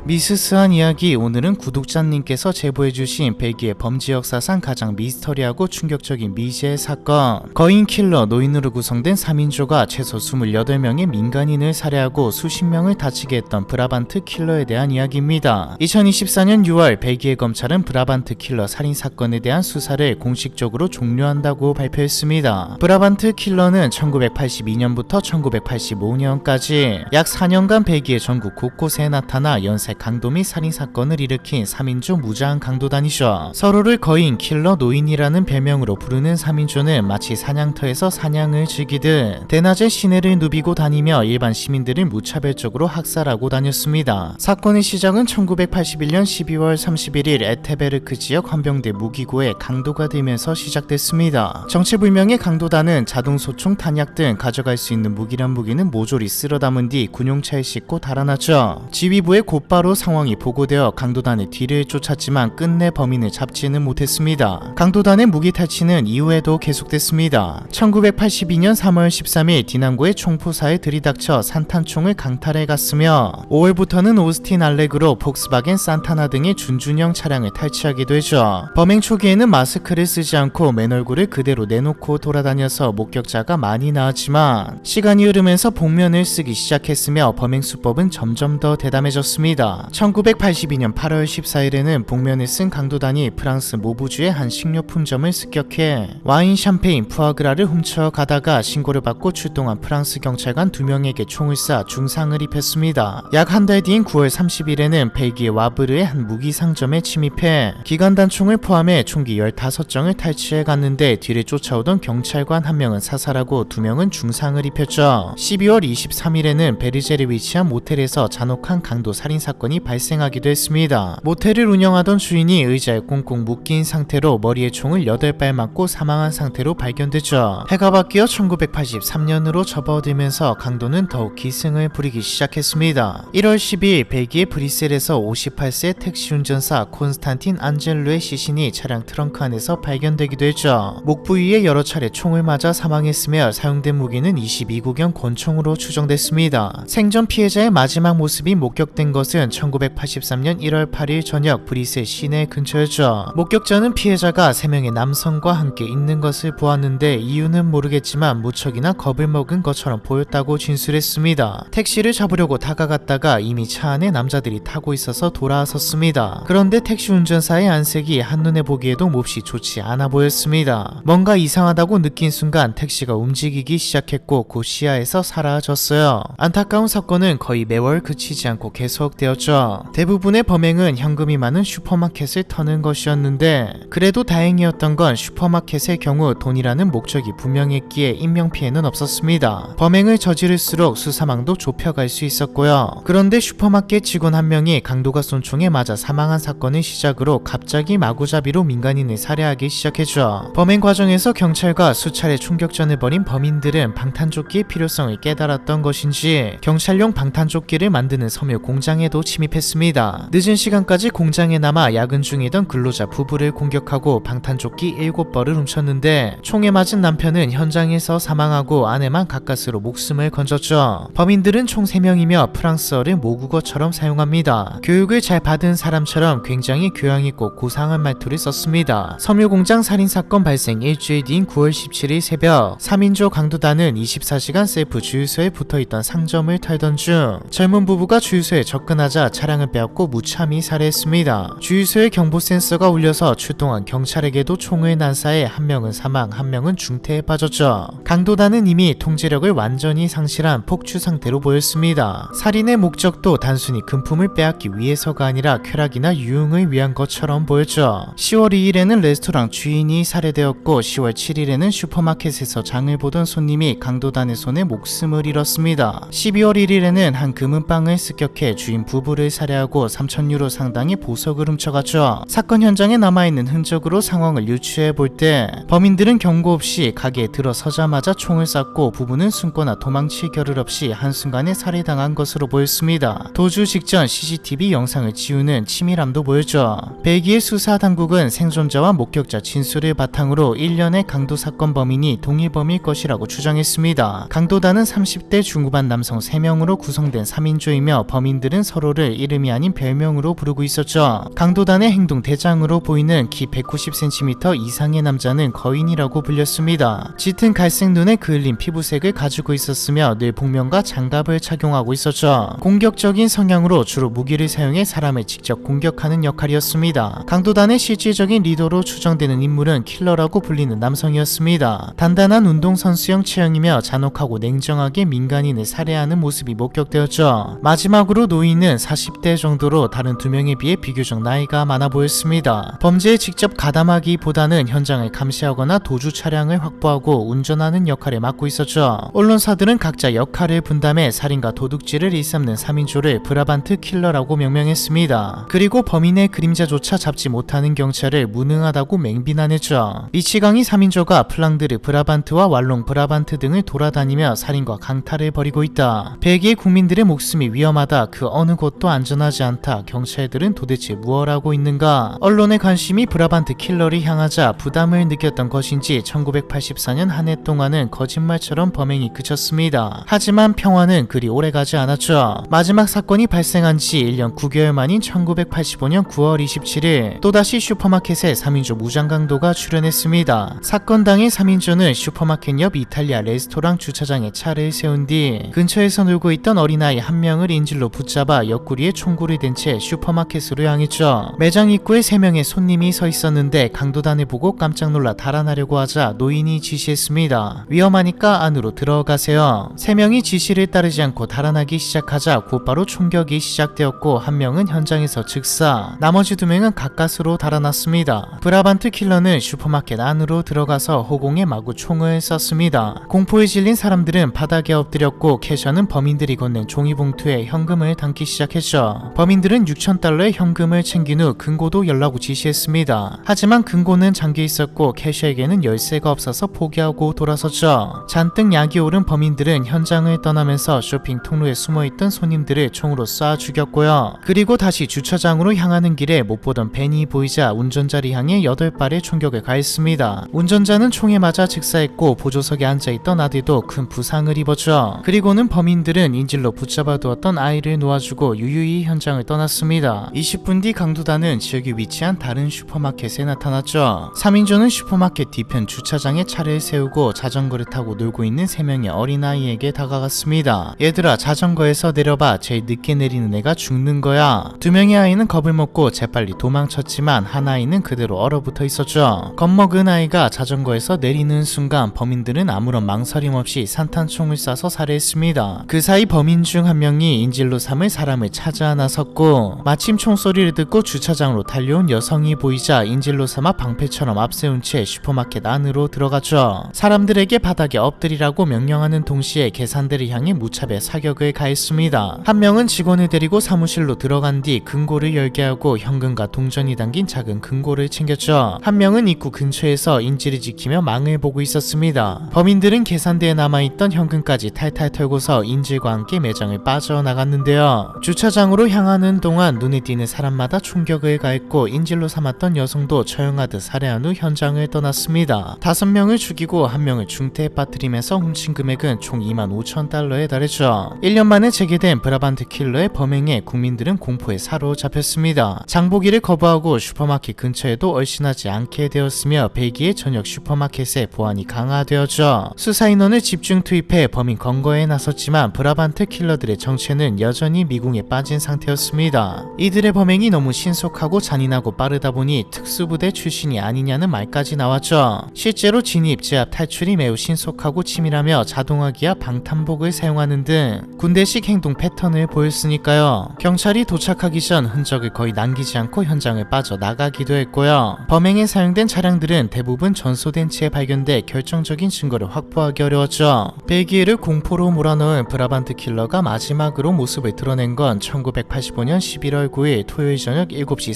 미스스한 이야기. 오늘은 구독자님께서 제보해주신 벨기에 범죄 역사상 가장 미스터리하고 충격적인 미제 사건. 거인 킬러 노인으로 구성된 3인조가 최소 28명의 민간인을 살해하고 수십 명을 다치게 했던 브라반트 킬러에 대한 이야기입니다. 2024년 6월 벨기에 검찰은 브라반트 킬러 살인 사건에 대한 수사를 공식적으로 종료한다고 발표했습니다. 브라반트 킬러는 1982년부터 1985년까지 약 4년간 벨기에 전국 곳곳에 나타나 연쇄 강도 및 살인사건을 일으킨 3인조 무자항 강도단이죠. 서로를 거인, 킬러, 노인이라는 별명으로 부르는 3인조는 마치 사냥터에서 사냥을 즐기듯 대낮에 시내를 누비고 다니며 일반 시민들을 무차별적으로 학살하고 다녔습니다. 사건의 시작은 1981년 12월 31일 에테베르크 지역 헌병대 무기고에 강도가 되면서 시작됐습니다. 정체불명의 강도단은 자동소총, 탄약 등 가져갈 수 있는 무기란 무기는 모조리 쓸어 담은 뒤 군용차에 싣고 달아났죠. 지휘부에 곧바로 상황이 보고되어 강도단의 뒤를 쫓았지만 끝내 범인을 잡지는 못했습니다. 강도단의 무기 탈취는 이후에도 계속됐습니다. 1982년 3월 13일 디난고의 총포사에 들이닥쳐 산탄총을 강탈해 갔으며 5월부터는 오스틴 알렉으로 폭스바겐 산타나 등의 준준형 차량을 탈취하기도 했죠. 범행 초기에는 마스크를 쓰지 않고 맨 얼굴을 그대로 내놓고 돌아다녀서 목격자가 많이 나왔지만 시간이 흐르면서 복면을 쓰기 시작했으며 범행 수법은 점점 더 대담해졌습니다. 1982년 8월 14일에는 복면을 쓴 강도단이 프랑스 모부주의 한 식료품점을 습격해 와인, 샴페인, 푸아그라를 훔쳐가다가 신고를 받고 출동한 프랑스 경찰관 2명에게 총을 쏴 중상을 입혔습니다. 약 한 달 뒤인 9월 30일에는 벨기에 와브르의 한 무기 상점에 침입해 기관단총을 포함해 총기 15정을 탈취해 갔는데 뒤를 쫓아오던 경찰관 1명은 사살하고 2명은 중상을 입혔죠. 12월 23일에는 베르제르에 위치한 모텔에서 잔혹한 강도 살인사건이 발생하기도 했습니다. 모텔을 운영하던 주인이 의자에 꽁꽁 묶인 상태로 머리에 총을 8발 맞고 사망한 상태로 발견됐죠. 해가 바뀌어 1983년으로 접어들면서 강도는 더욱 기승을 부리기 시작했습니다. 1월 12일 벨기에 브뤼셀에서 58세 택시 운전사 콘스탄틴 안젤로의 시신이 차량 트렁크 안에서 발견되기도 했죠. 목 부위에 여러 차례 총을 맞아 사망했으며 사용된 무기는 22구경 권총으로 추정됐습니다. 생전 피해자의 마지막 모습이 목격된 것은 1983년 1월 8일 저녁 브뤼셀 시내 근처였죠. 목격자는 피해자가 3명의 남성과 함께 있는 것을 보았는데 이유는 모르겠지만 무척이나 겁을 먹은 것처럼 보였다고 진술했습니다. 택시를 잡으려고 다가갔다가 이미 차 안에 남자들이 타고 있어서 돌아섰습니다. 그런데 택시 운전사의 안색이 한눈에 보기에도 몹시 좋지 않아 보였습니다. 뭔가 이상하다고 느낀 순간 택시가 움직이기 시작했고 곧 시야에서 사라졌어요. 안타까운 사건은 거의 매월 그치지 않고 계속되었죠. 대부분의 범행은 현금이 많은 슈퍼마켓을 터는 것이었는데 그래도 다행이었던 건 슈퍼마켓의 경우 돈이라는 목적이 분명했기에 인명피해는 없었습니다. 범행을 저지를수록 수사망도 좁혀갈 수 있었고요. 그런데 슈퍼마켓 직원 한 명이 강도가 쏜 총에 맞아 사망한 사건을 시작으로 갑자기 마구잡이로 민간인을 살해하기 시작했죠. 범행 과정에서 경찰과 수차례 총격전을 벌인 범인들은 방탄조끼의 필요성을 깨달았던 것인지 경찰용 방탄조끼를 만드는 섬유 공장에도 침입했습니다. 늦은 시간까지 공장에 남아 야근 중이던 근로자 부부를 공격하고 방탄조끼 7벌을 훔쳤는데 총에 맞은 남편은 현장에서 사망하고 아내만 가까스로 목숨을 건졌죠. 범인들은 총 3명이며 프랑스어를 모국어처럼 사용합니다. 교육을 잘 받은 사람처럼 굉장히 교양있고 고상한 말투를 썼습니다. 섬유공장 살인사건 발생 일주일 뒤인 9월 17일 새벽 3인조 강도단은 24시간 셀프 주유소에 붙어있던 상점을 털던 중 젊은 부부가 주유소에 접근하자 차량을 빼앗고 무참히 살해했습니다. 주유소에 경보 센서가 울려서 출동한 경찰에게도 총을 난사해 한 명은 사망, 한 명은 중태에 빠졌죠. 강도단은 이미 통제력을 완전히 상실한 폭주 상태로 보였습니다. 살인의 목적도 단순히 금품을 빼앗기 위해서가 아니라 쾌락이나 유흥을 위한 것처럼 보였죠. 10월 2일에는 레스토랑 주인이 살해되었고 10월 7일에는 슈퍼마켓에서 장을 보던 손님이 강도단의 손에 목숨을 잃었습니다. 12월 1일에는 한 금은방을 습격해 주인 부부를 살해하고 3,000유로 상당의 보석을 훔쳐갔죠. 사건 현장에 남아있는 흔적으로 상황을 유추해 볼 때 범인들은 경고 없이 가게에 들어서자마자 총을 쐈고 부부는 숨거나 도망칠 겨를 없이 한순간에 살해당한 것으로 보였습니다. 도주 직전 CCTV 영상을 지우는 치밀함도 보였죠. 벨기에 수사당국은 생존자와 목격자 진술을 바탕으로 1년의 강도 사건 범인이 동일범일 것이라고 추정했습니다. 강도단은 30대 중후반 남성 3명으로 구성된 3인조이며 범인들은 서로 서로를 이름이 아닌 별명으로 부르고 있었죠. 강도단의 행동 대장으로 보이는 키 190cm 이상의 남자는 거인이라고 불렸습니다. 짙은 갈색 눈에 그을린 피부색을 가지고 있었으며 늘 복면과 장갑을 착용하고 있었죠. 공격적인 성향으로 주로 무기를 사용해 사람을 직접 공격하는 역할이었습니다. 강도단의 실질적인 리더로 추정되는 인물은 킬러라고 불리는 남성이었습니다. 단단한 운동선수형 체형이며 잔혹하고 냉정하게 민간인을 살해하는 모습이 목격되었죠. 마지막으로 노인은 40대 정도로 다른 두 명에 비해 비교적 나이가 많아 보였습니다. 범죄에 직접 가담하기보다는 현장을 감시하거나 도주 차량을 확보하고 운전하는 역할을 맡고 있었죠. 언론사들은 각자 역할을 분담해 살인과 도둑질을 일삼는 3인조를 브라반트 킬러라고 명명했습니다. 그리고 범인의 그림자조차 잡지 못하는 경찰을 무능하다고 맹비난했죠. 미치광이 3인조가 플랑드르 브라반트와 왈롱 브라반트 등을 돌아다니며 살인과 강탈을 벌이고 있다. 벨기에 국민들의 목숨이 위험하다. 그 어느 곳도 안전하지 않다. 경찰들은 도대체 무엇 하고 있는가? 언론의 관심이 브라반트 킬러를 향하자 부담을 느꼈던 것인지 1984년 한 해 동안은 거짓말처럼 범행이 그쳤습니다. 하지만 평화는 그리 오래가지 않았죠. 마지막 사건이 발생한 지 1년 9개월 만인 1985년 9월 27일 또다시 슈퍼마켓에 3인조 무장강도가 출연했습니다. 사건 당일 3인조는 슈퍼마켓 옆 이탈리아 레스토랑 주차장에 차를 세운 뒤 근처에서 놀고 있던 어린아이 한 명을 인질로 붙잡아 옆구리에 총구를 댄 채 슈퍼마켓으로 향했죠. 매장 입구에 3명의 손님이 서 있었는데 강도단을 보고 깜짝 놀라 달아나려고 하자 노인이 지시했습니다. 위험하니까 안으로 들어가세요. 3명이 지시를 따르지 않고 달아나기 시작하자 곧바로 총격이 시작되었고 한 명은 현장에서 즉사, 나머지 2명은 가까스로 달아났습니다. 브라반트 킬러는 슈퍼마켓 안으로 들어가서 허공에 마구 총을 쐈습니다. 공포에 질린 사람들은 바닥에 엎드렸고 캐셔는 범인들이 건넨 종이봉투에 현금을 담기 시작했죠. 범인들은 6,000달러의 현금을 챙긴 후 금고도 열라고 지시했습니다. 하지만 금고는 잠겨 있었고 캐셔에게는 열쇠가 없어서 포기하고 돌아섰죠. 잔뜩 약이 오른 범인들은 현장을 떠나면서 쇼핑 통로에 숨어있던 손님들을 총으로 쏴 죽였고요. 그리고 다시 주차장으로 향하는 길에 못 보던 벤이 보이자 운전자를 향해 8발의 총격을 가했습니다. 운전자는 총에 맞아 즉사했고 보조석에 앉아있던 아들도 큰 부상을 입었죠. 그리고는 범인들은 인질로 붙잡아두었던 아이를 놓아주고 유유히 현장을 떠났습니다. 20분 뒤 강도단은 지역에 위치한 다른 슈퍼마켓에 나타났죠. 3인조는 슈퍼마켓 뒤편 주차장에 차를 세우고 자전거를 타고 놀고 있는 3명의 어린아이에게 다가갔습니다. 얘들아, 자전거에서 내려봐. 제일 늦게 내리는 애가 죽는 거야. 2명의 아이는 겁을 먹고 재빨리 도망쳤지만 한 아이는 그대로 얼어붙어 있었죠. 겁먹은 아이가 자전거에서 내리는 순간 범인들은 아무런 망설임 없이 산탄총을 쏴서 살해했습니다. 그 사이 범인 중 한 명이 인질로 삼을 사람을 찾아 나섰고 마침 총소리를 듣고 주차장으로 달려온 여성이 보이자 인질로 삼아 방패처럼 앞세운 채 슈퍼마켓 안으로 들어갔죠. 사람들에게 바닥에 엎드리라고 명령하는 동시에 계산대를 향해 무차별 사격을 가했습니다. 한 명은 직원을 데리고 사무실로 들어간 뒤 금고를 열게 하고 현금과 동전이 담긴 작은 금고를 챙겼죠. 한 명은 입구 근처에서 인질을 지키며 망을 보고 있었습니다. 범인들은 계산대에 남아있던 현금까지 탈탈 털고서 인질과 함께 매장을 빠져나갔는데요. 주차장으로 향하는 동안 눈에 띄는 사람마다 총격을 가했고 인질로 삼았던 여성도 처형하듯 살해한 후 현장을 떠났습니다. 5명을 죽이고 1명을 중태에 빠뜨리면서 훔친 금액은 총 25,000달러에 달했죠. 1년 만에 재개된 브라반트 킬러의 범행에 국민들은 공포에 사로잡혔습니다. 장보기를 거부하고 슈퍼마켓 근처에도 얼씬하지 않게 되었으며 벨기에 전역 슈퍼마켓의 보안이 강화되었죠. 수사인원을 집중 투입해 범인 검거에 나섰지만 브라반트 킬러들의 정체는 여전히 미궁에 빠진 상태였습니다. 이들의 범행이 너무 신속하고 잔인하고 빠르다 보니 특수부대 출신이 아니냐는 말까지 나왔죠. 실제로 진입, 제압, 탈출이 매우 신속하고 치밀하며 자동화기와 방탄복을 사용하는 등 군대식 행동 패턴을 보였으니까요. 경찰이 도착하기 전 흔적을 거의 남기지 않고 현장을 빠져나가기도 했고요. 범행에 사용된 차량들은 대부분 전소된 채 발견돼 결정적인 증거를 확보하기 어려웠죠. 벨기에를 공포로 몰아넣은 브라반트 킬러가 마지막으로 모습을 드러낸 건 1985년 11월 9일 토요일 저녁 7시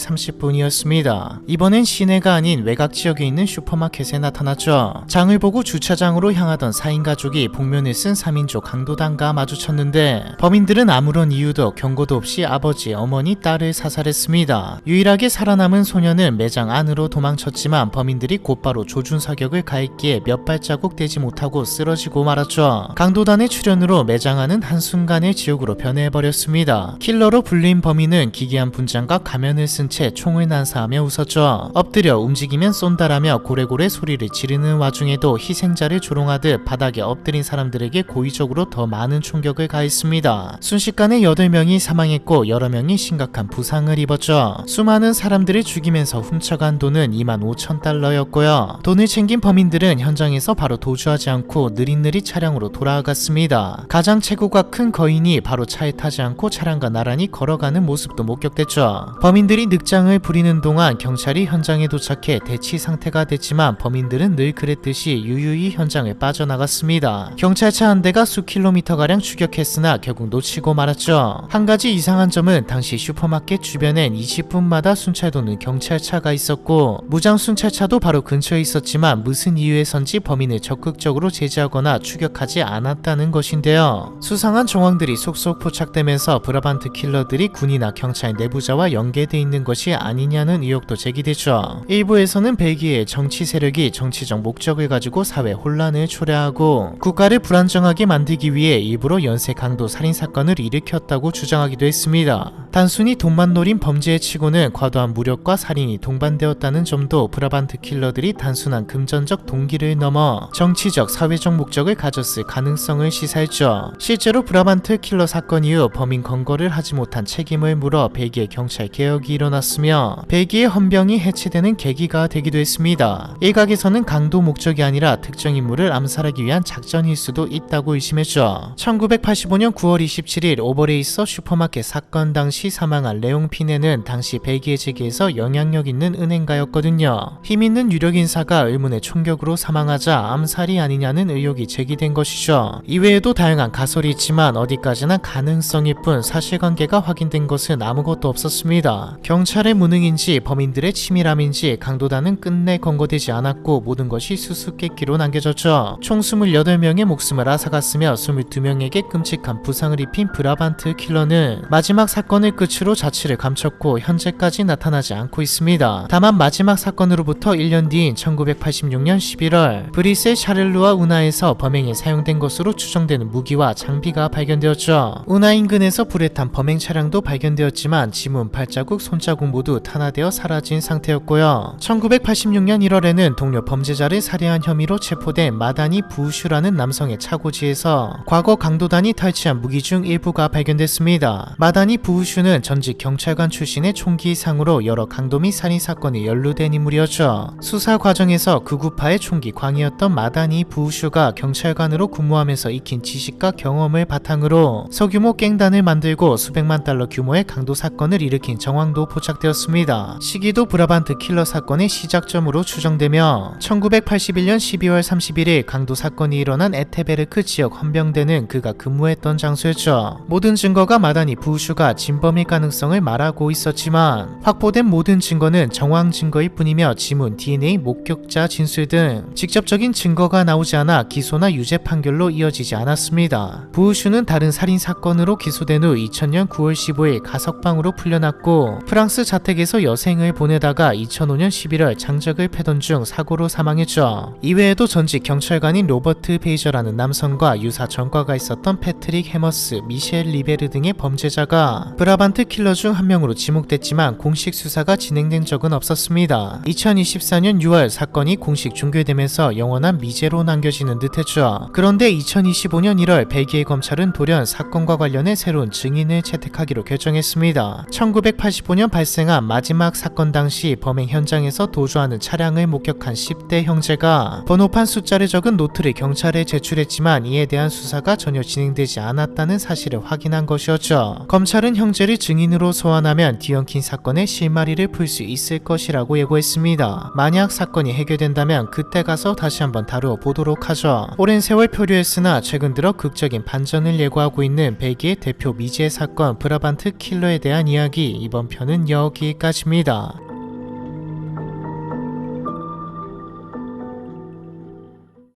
30분이었습니다. 이번엔 시내가 아닌 외곽 지역에 있는 슈퍼마켓에 나타났죠. 장을 보고 주차장으로 향하던 4인 가족이 복면을 쓴 3인조 강도단과 마주쳤는데 범인들은 아무런 이유도 경고도 없이 아버지, 어머니, 딸을 사살했습니다. 유일하게 살아남은 소녀는 매장 안으로 도망쳤지만 범인들이 곧바로 조준사격을 가했기에 몇 발자국 되지 못하고 쓰러지고 말았죠. 강도단의 출현으로 매장 안은 한순간에 지옥으로 변해버렸습니다. 했습니다. 킬러로 불린 범인은 기괴한 분장과 가면을 쓴 채 총을 난사하며 웃었죠. 엎드려 움직이면 쏜다라며 고래고래 소리를 지르는 와중에도 희생자를 조롱하듯 바닥에 엎드린 사람들에게 고의적으로 더 많은 총격을 가했습니다. 순식간에 8명이 사망했고 여러 명이 심각한 부상을 입었죠. 수많은 사람들을 죽이면서 훔쳐간 돈은 25,000달러였고요. 돈을 챙긴 범인들은 현장에서 바로 도주하지 않고 느릿느릿 차량으로 돌아갔습니다. 가장 체구가 큰 거인이 바로 차에 타지 않고 차량과 나란히 걸어가는 모습도 목격됐죠. 범인들이 늑장을 부리는 동안 경찰이 현장에 도착해 대치 상태가 됐지만 범인들은 늘 그랬듯이 유유히 현장을 빠져나갔습니다. 경찰차 한 대가 수 킬로미터가량 추격했으나 결국 놓치고 말았죠. 한 가지 이상한 점은 당시 슈퍼마켓 주변엔 20분마다 순찰도는 경찰차가 있었고 무장 순찰차도 바로 근처에 있었지만 무슨 이유에선지 범인을 적극적으로 제지하거나 추격하지 않았다는 것인데요. 수상한 정황들이 속속 포착되면서 브라반트 킬러들이 군이나 경찰 내부자와 연계돼 있는 것이 아니냐는 의혹도 제기되죠. 일부에서는 벨기에의 정치 세력이 정치적 목적을 가지고 사회 혼란을 초래하고 국가를 불안정하게 만들기 위해 일부러 연쇄 강도 살인사건을 일으켰다고 주장하기도 했습니다. 단순히 돈만 노린 범죄에 치고는 과도한 무력과 살인이 동반되었다는 점도 브라반트 킬러들이 단순한 금전적 동기를 넘어 정치적, 사회적 목적을 가졌을 가능성을 시사했죠. 실제로 브라반트 킬러 사건 이후 범인 검거를 하지 못한 책임을 물어 벨기에 경찰 개혁이 일어났으며 벨기에 헌병이 해체되는 계기가 되기도 했습니다. 일각에서는 강도 목적이 아니라 특정 인물을 암살하기 위한 작전일 수도 있다고 의심했죠. 1985년 9월 27일 오버레이서 슈퍼마켓 사건 당시 사망한 레옹 피네는 당시 벨기에 재계에서 영향력 있는 은행가였거든요. 힘있는 유력 인사가 의문의 총격으로 사망하자 암살이 아니냐는 의혹이 제기된 것이죠. 이외에도 다양한 가설이 있지만 어디까지나 가능성일 뿐 사실관계가 확인된 것은 아무것도 없었습니다. 경찰의 무능인지 범인들의 치밀함인지 강도단은 끝내 검거되지 않았고 모든 것이 수수께끼로 남겨졌죠. 총 28명의 목숨을 앗아갔으며 22명에게 끔찍한 부상을 입힌 브라반트 킬러는 마지막 사건을 끝으로 자취를 감췄고 현재까지 나타나지 않고 있습니다. 다만 마지막 사건으로부터 1년 뒤인 1986년 11월 브뤼셀 샤를루아 운하에서 범행에 사용된 것으로 추정되는 무기와 장비가 발견되었죠. 운하 인근에서 불에 탄 범행 차량도 발견되었지만 지문, 발자국, 손자국 모두 탄화되어 사라진 상태였고요. 1986년 1월에는 동료 범죄자를 살해한 혐의로 체포된 마다니 부우슈라는 남성의 차고지에서 과거 강도단이 탈취한 무기 중 일부가 발견됐습니다. 마다니 부우슈는 전직 경찰관 출신의 총기상으로 여러 강도 및 살인 사건에 연루된 인물이었죠. 수사 과정에서 극우파의 총기 광이었던 마다니 부우슈가 경찰관으로 근무하면서 익힌 지식과 경험을 바탕으로 소규모 갱단을 만들고 수백만 달러 규모의 강도 사건을 일으킨 정황도 포착되었습니다. 시기도 브라반트 킬러 사건의 시작점으로 추정되며 1981년 12월 31일 강도 사건이 일어난 에테베르크 지역 헌병대는 그가 근무했던 장소였죠. 모든 증거가 마다니 부우슈가 진범일 가능성을 말하고 있었지만 확보된 모든 증거는 정황 증거일 뿐이며 지문, DNA, 목격자 진술 등 직접적인 증거가 나오지 않아 기소나 유죄 판결로 이어지지 않았습니다. 부우슈는 다른 살인 사건으로 기소된 후 2000년 9월 15일 가석방으로 풀려났고 프랑스 자택에서 여생을 보내다가 2005년 11월 장작을 패던 중 사고로 사망했죠. 이외에도 전직 경찰관인 로버트 베이저라는 남성과 유사 전과가 있었던 패트릭 해머스, 미셸 리베르 등의 범죄자가 브라반트 킬러 중 한 명으로 지목됐지만 공식 수사가 진행된 적은 없었습니다. 2024년 6월 사건이 공식 종결되면서 영원한 미제로 남겨지는 듯했죠. 그런데 2025년 1월 벨기에 검찰은 돌연 사건과 관련해 새로운 증인을 채택하기로 결정했습니다. 1985년 발생한 마지막 사건 당시 범행 현장에서 도주하는 차량을 목격한 10대 형제가 번호판 숫자를 적은 노트를 경찰에 제출했지만 이에 대한 수사가 전혀 진행되지 않았다는 사실을 확인한 것이었죠. 검찰은 형제를 증인으로 소환하면 디언킨 사건의 실마리를 풀 수 있을 것이라고 예고했습니다. 만약 사건이 해결된다면 그때 가서 다시 한번 다루어 보도록 하죠. 오랜 세월 표류했으나 최근 들어 극적인 반전을 예고하고 있는 벨기에 대표 미제 사건 브라반트 킬러에 대한 이야기, 이번 편은 여기까지입니다.